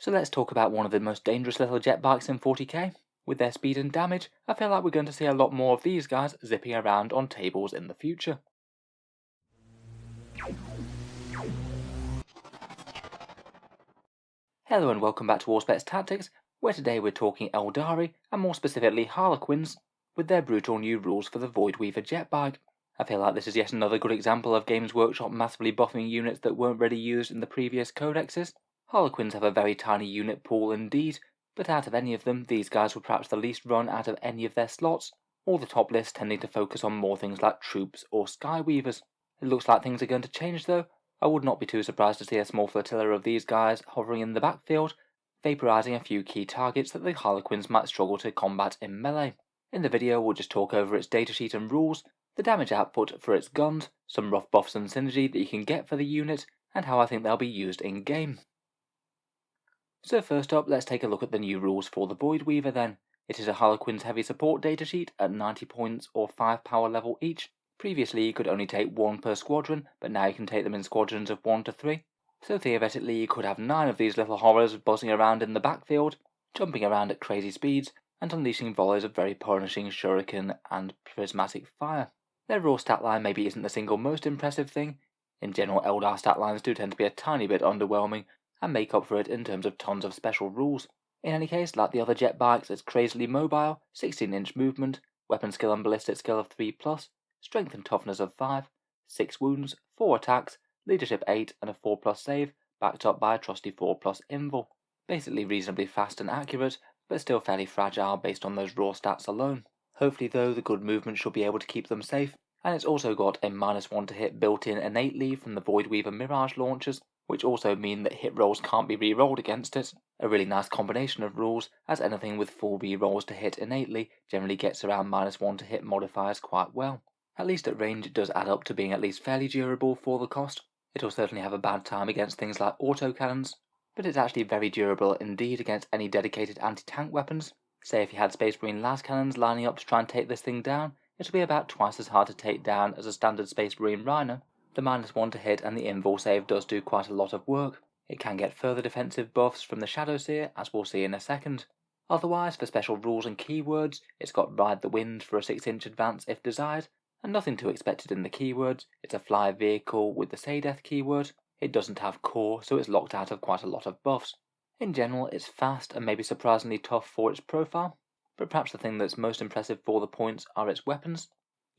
So let's talk about one of the most dangerous little jet bikes in 40k. With their speed and damage, I feel like we're going to see a lot more of these guys zipping around on tables in the future. Hello and welcome back to Auspex Tactics, where today we're talking Eldari, and more specifically Harlequins, with their brutal new rules for the Voidweaver Jetbike. I feel like this is yet another good example of Games Workshop massively buffing units that weren't really used in the previous codexes. Harlequins have a very tiny unit pool indeed, but out of any of them, these guys were perhaps the least run out of any of their slots, all the top lists tending to focus on more things like troops or skyweavers. It looks like things are going to change though. I would not be too surprised to see a small flotilla of these guys hovering in the backfield, vaporizing a few key targets that the Harlequins might struggle to combat in melee. In the video we'll just talk over its datasheet and rules, the damage output for its guns, some rough buffs and synergy that you can get for the unit, and how I think they'll be used in game. So first up, let's take a look at the new rules for the Voidweaver then. It is a Harlequin's heavy support datasheet at 90 points or 5 power level each. Previously you could only take 1 per squadron, but now you can take them in squadrons of 1 to 3. So theoretically you could have 9 of these little horrors buzzing around in the backfield, jumping around at crazy speeds, and unleashing volleys of very punishing shuriken and prismatic fire. Their raw stat line maybe isn't the single most impressive thing. In general, Eldar stat lines do tend to be a tiny bit underwhelming, and make up for it in terms of tons of special rules. In any case, like the other jet bikes, it's crazily mobile, 16-inch movement, weapon skill and ballistic skill of 3+, strength and toughness of 5, 6 wounds, 4 attacks, leadership 8 and a 4+ save, backed up by a trusty 4+ invul. Basically reasonably fast and accurate, but still fairly fragile based on those raw stats alone. Hopefully though, the good movement should be able to keep them safe, and it's also got a -1 to hit built in innately from the Voidweaver Mirage launchers, which also mean that hit rolls can't be re-rolled against it. A really nice combination of rules, as anything with full re-rolls to hit innately generally gets around -1 to hit modifiers quite well. At least at range it does add up to being at least fairly durable for the cost. It'll certainly have a bad time against things like autocannons, but it's actually very durable indeed against any dedicated anti-tank weapons. Say if you had Space Marine las cannons lining up to try and take this thing down, it'll be about twice as hard to take down as a standard Space Marine Rhino. The -1 to hit and the invul save does do quite a lot of work. It can get further defensive buffs from the Shadow Seer, as we'll see in a second. Otherwise, for special rules and keywords, it's got Ride the Wind for a 6-inch advance if desired, and nothing too expected in the keywords. It's a fly vehicle with the Say-Death keyword. It doesn't have core, so it's locked out of quite a lot of buffs. In general, it's fast and maybe surprisingly tough for its profile, but perhaps the thing that's most impressive for the points are its weapons.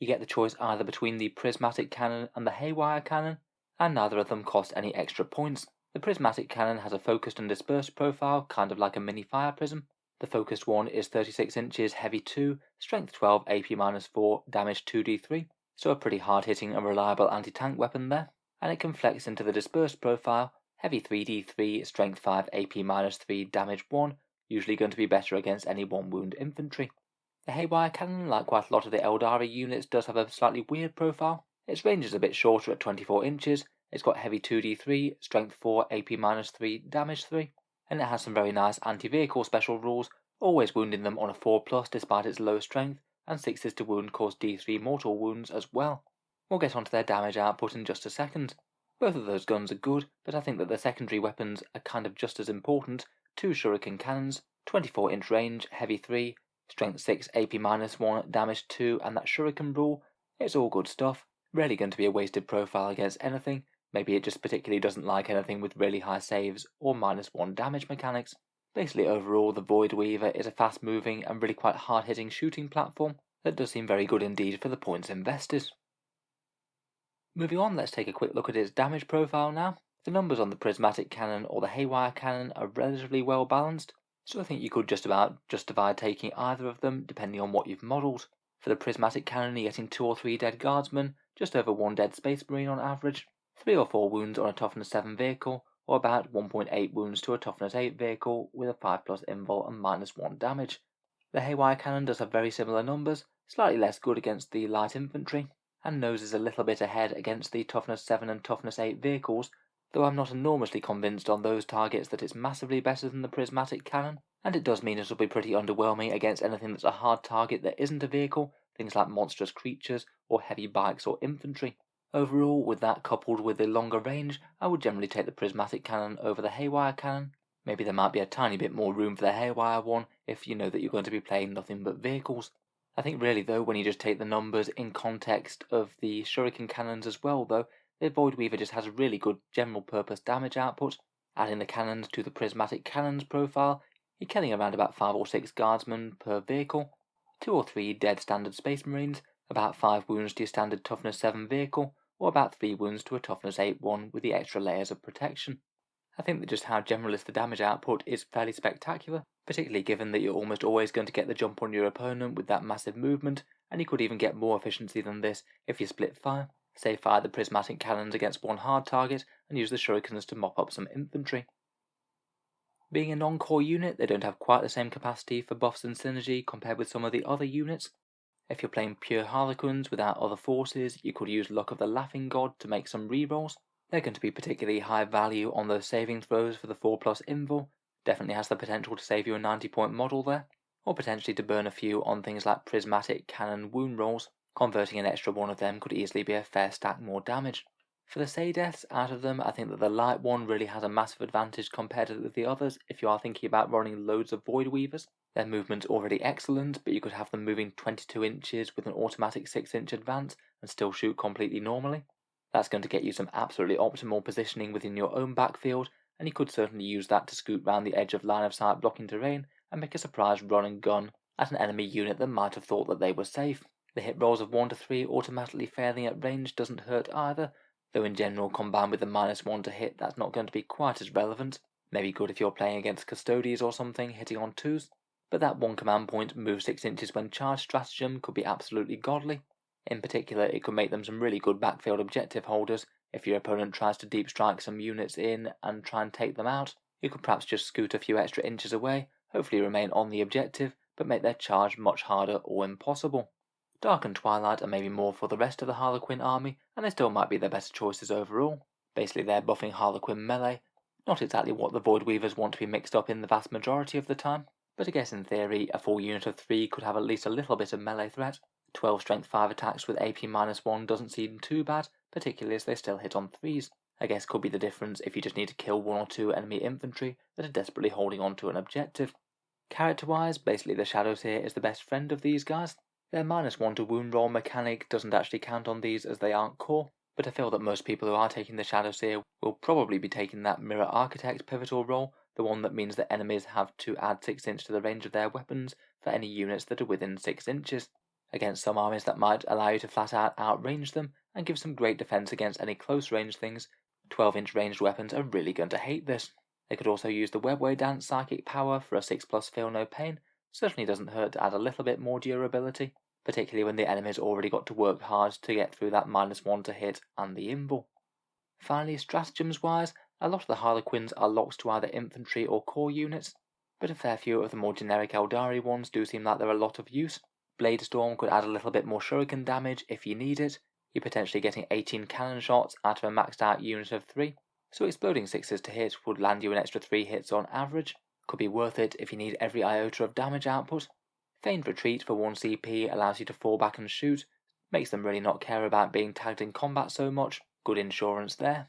You get the choice either between the Prismatic Cannon and the Haywire Cannon, and neither of them cost any extra points. The Prismatic Cannon has a focused and dispersed profile, kind of like a mini fire prism. The focused one is 36 inches, heavy 2, strength 12, AP -4, damage 2d3, so a pretty hard-hitting and reliable anti-tank weapon there. And it can flex into the dispersed profile, heavy 3d3, strength 5, AP -3, damage 1, usually going to be better against any 1-wound infantry. The Haywire Cannon, like quite a lot of the Eldari units, does have a slightly weird profile. Its range is a bit shorter at 24 inches, it's got heavy 2d3, strength 4, AP -3, damage 3, and it has some very nice anti-vehicle special rules, always wounding them on a 4+ despite its low strength, and 6s to wound cause d3 mortal wounds as well. We'll get onto their damage output in just a second. Both of those guns are good, but I think that the secondary weapons are kind of just as important. 2 shuriken cannons, 24-inch range, heavy 3, strength 6, AP -1, damage 2, and that shuriken rule. It's all good stuff. Rarely going to be a wasted profile against anything. Maybe it just particularly doesn't like anything with really high saves or -1 damage mechanics. Basically overall, the Voidweaver is a fast moving and really quite hard hitting shooting platform that does seem very good indeed for the points invested. Moving on, let's take a quick look at its damage profile now. The numbers on the Prismatic Cannon or the Haywire Cannon are relatively well balanced, so I think you could just about justify taking either of them depending on what you've modelled. For the Prismatic Cannon you're getting 2 or 3 dead guardsmen, just over 1 dead Space Marine on average, 3 or 4 wounds on a toughness 7 vehicle, or about 1.8 wounds to a toughness 8 vehicle with a 5+ invul and -1 damage. The Haywire Cannon does have very similar numbers, slightly less good against the light infantry, and noses a little bit ahead against the toughness 7 and toughness 8 vehicles, though I'm not enormously convinced on those targets that it's massively better than the Prismatic Cannon, and it does mean it'll be pretty underwhelming against anything that's a hard target that isn't a vehicle, things like monstrous creatures or heavy bikes or infantry. Overall, with that coupled with the longer range, I would generally take the Prismatic Cannon over the Haywire Cannon, Maybe there might be a tiny bit more room for the haywire one if you know that you're going to be playing nothing but vehicles. I think really though, when you just take the numbers in context of the shuriken cannons as well though, the Voidweaver just has a really good general purpose damage output. Adding the cannons to the prismatic cannons profile, you're killing around about 5 or 6 guardsmen per vehicle, 2 or 3 dead standard space marines, about 5 wounds to your standard toughness 7 vehicle, or about 3 wounds to a toughness 8 one with the extra layers of protection. I think that just how generalist the damage output is fairly spectacular, particularly given that you're almost always going to get the jump on your opponent with that massive movement, and you could even get more efficiency than this if you split fire. Say fire the prismatic cannons against one hard target and use the shurikens to mop up some infantry. Being a non-core unit, they don't have quite the same capacity for buffs and synergy compared with some of the other units. If you're playing pure Harlequins without other forces, you could use Luck of the Laughing God to make some rerolls. They're going to be particularly high value on those saving throws for the 4+ invul, definitely has the potential to save you a 90-point model there, or potentially to burn a few on things like prismatic cannon wound rolls. Converting an extra one of them could easily be a fair stack more damage. For the say deaths out of them, I think that the light one really has a massive advantage compared to the others if you are thinking about running loads of Voidweavers. Their movement's already excellent, but you could have them moving 22 inches with an automatic 6-inch advance and still shoot completely normally. That's going to get you some absolutely optimal positioning within your own backfield, and you could certainly use that to scoot round the edge of line of sight blocking terrain and make a surprise run and gun at an enemy unit that might have thought that they were safe. The hit rolls of 1 to 3 automatically failing at range doesn't hurt either, though in general combined with the -1 to hit that's not going to be quite as relevant. Maybe good if you're playing against custodies or something hitting on 2s, but that 1 command point move 6 inches when charged stratagem could be absolutely godly. In particular, it could make them some really good backfield objective holders. If your opponent tries to deep strike some units in and try and take them out, you could perhaps just scoot a few extra inches away, hopefully remain on the objective, but make their charge much harder or impossible. Dark and Twilight are maybe more for the rest of the Harlequin army, and they still might be their better choices overall. Basically they're buffing Harlequin melee, not exactly what the Voidweavers want to be mixed up in the vast majority of the time, but I guess in theory a full unit of 3 could have at least a little bit of melee threat. 12 strength 5 attacks with AP -1 doesn't seem too bad, particularly as they still hit on 3s. I guess could be the difference if you just need to kill 1 or 2 enemy infantry that are desperately holding on to an objective. Character wise, basically the Shadowseer is the best friend of these guys. Their -1 to wound roll mechanic doesn't actually count on these as they aren't core, but I feel that most people who are taking the Shadowseer will probably be taking that Mirror Architect pivotal role, the one that means that enemies have to add 6 inches to the range of their weapons for any units that are within 6 inches. Against some armies that might allow you to flat out outrange them and give some great defense against any close range things, 12-inch ranged weapons are really going to hate this. They could also use the Webway Dance Psychic Power for a 6+ Feel No Pain, certainly doesn't hurt to add a little bit more durability, particularly when the enemy's already got to work hard to get through that -1 to hit and the invul. Finally, stratagems wise, a lot of the Harlequins are locked to either infantry or core units, but a fair few of the more generic Eldari ones do seem like they're a lot of use. Blade Storm could add a little bit more shuriken damage if you need it. You're potentially getting 18 cannon shots out of a maxed out unit of 3, so exploding 6s to hit would land you an extra 3 hits on average. Could be worth it if you need every iota of damage output. Feigned Retreat for 1 CP allows you to fall back and shoot, makes them really not care about being tagged in combat so much, good insurance there.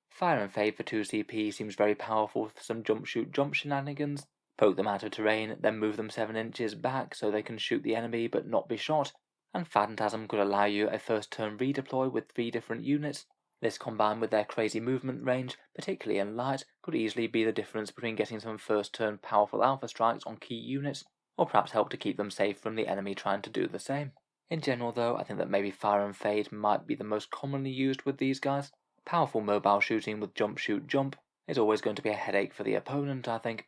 Fire and Fade for 2 CP seems very powerful for some jump shoot jump shenanigans. Poke them out of terrain, then move them 7 inches back so they can shoot the enemy but not be shot, and Phantasm could allow you a first turn redeploy with 3 different units. This combined with their crazy movement range, particularly in light, could easily be the difference between getting some first turn powerful alpha strikes on key units, or perhaps help to keep them safe from the enemy trying to do the same. In general though, I think that maybe Fire and Fade might be the most commonly used with these guys. Powerful mobile shooting with jump shoot jump is always going to be a headache for the opponent, I think.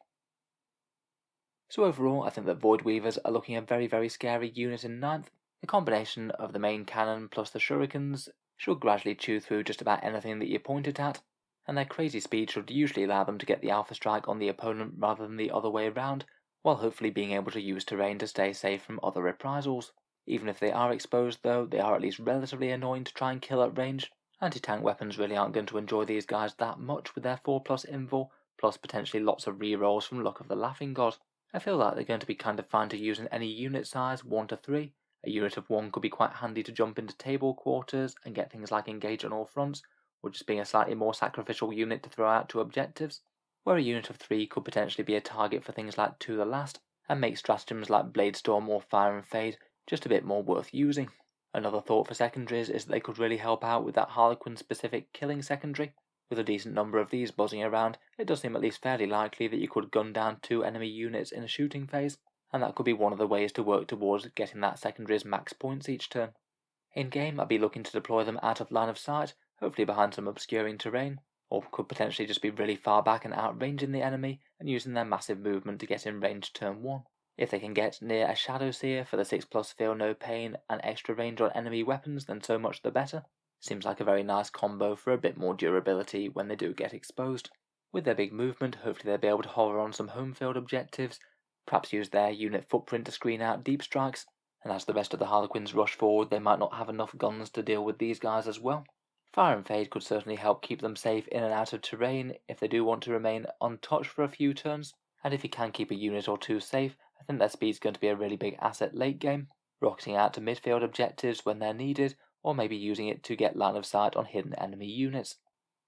So overall, I think that Voidweavers are looking a very scary unit in 9th. The combination of the main cannon plus the shurikens should gradually chew through just about anything that you point it at, and their crazy speed should usually allow them to get the alpha strike on the opponent rather than the other way around, while hopefully being able to use terrain to stay safe from other reprisals. Even if they are exposed though, they are at least relatively annoying to try and kill at range. Anti-tank weapons really aren't going to enjoy these guys that much with their 4+ invul, plus potentially lots of rerolls from Luck of the Laughing God. I feel like they're going to be kind of fine to use in any unit size, 1 to 3. A unit of 1 could be quite handy to jump into table quarters and get things like engage on all fronts, or just being a slightly more sacrificial unit to throw out to objectives. where a unit of 3 could potentially be a target for things like To the Last, and make stratagems like Blade Storm or Fire and Fade just a bit more worth using. Another thought for secondaries is that they could really help out with that Harlequin specific killing secondary. With a decent number of these buzzing around, it does seem at least fairly likely that you could gun down 2 enemy units in a shooting phase, and that could be one of the ways to work towards getting that secondary's max points each turn. In game, I'd be looking to deploy them out of line of sight, hopefully behind some obscuring terrain, or could potentially just be really far back and outranging the enemy and using their massive movement to get in range turn 1. If they can get near a Shadow Seer for the 6+ Feel No Pain and extra range on enemy weapons, then so much the better. Seems like a very nice combo for a bit more durability when they do get exposed. With their big movement, hopefully they'll be able to hover on some home field objectives, perhaps use their unit footprint to screen out deep strikes, and as the rest of the Harlequins rush forward, they might not have enough guns to deal with these guys as well. Fire and Fade could certainly help keep them safe in and out of terrain if they do want to remain untouched for a few turns, and if you can keep a unit or 2 safe, I think their speed's going to be a really big asset late game, rocketing out to midfield objectives when they're needed, or maybe using it to get line of sight on hidden enemy units.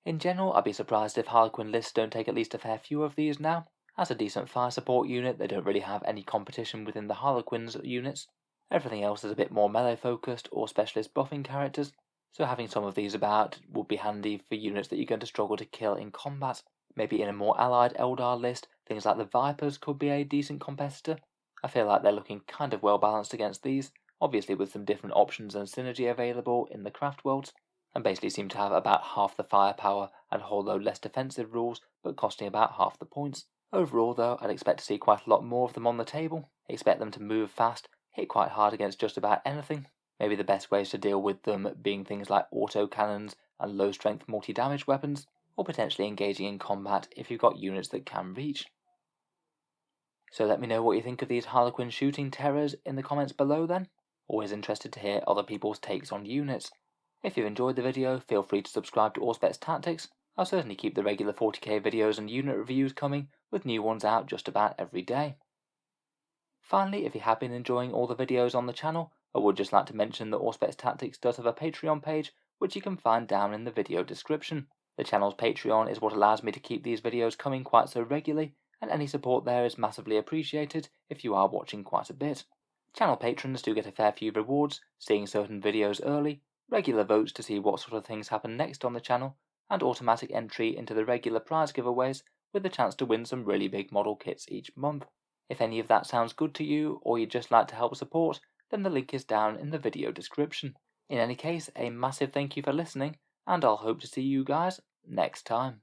In general, I'd be surprised if Harlequin lists don't take at least a fair few of these now. As a decent fire support unit, they don't really have any competition within the Harlequins units. Everything else is a bit more melee focused or specialist buffing characters, so having some of these about would be handy for units that you're going to struggle to kill in combat. Maybe in a more allied Eldar list, things like the Vipers could be a decent competitor. I feel like they're looking kind of well balanced against these, obviously with some different options and synergy available in the craft worlds, and basically seem to have about half the firepower and a whole load less defensive rules, but costing about half the points. Overall though, I'd expect to see quite a lot more of them on the table, expect them to move fast, hit quite hard against just about anything, maybe the best ways to deal with them being things like auto cannons and low strength multi-damage weapons, or potentially engaging in combat if you've got units that can reach. So let me know what you think of these Harlequin shooting terrors in the comments below then. Always interested to hear other people's takes on units. If you've enjoyed the video, feel free to subscribe to Auspex Tactics. I'll certainly keep the regular 40k videos and unit reviews coming, with new ones out just about every day. Finally, if you have been enjoying all the videos on the channel, I would just like to mention that Auspex Tactics does have a Patreon page, which you can find down in the video description. The channel's Patreon is what allows me to keep these videos coming quite so regularly, and any support there is massively appreciated if you are watching quite a bit. Channel patrons do get a fair few rewards, seeing certain videos early, regular votes to see what sort of things happen next on the channel, and automatic entry into the regular prize giveaways with the chance to win some really big model kits each month. If any of that sounds good to you, or you'd just like to help support, then the link is down in the video description. In any case, a massive thank you for listening, and I'll hope to see you guys next time.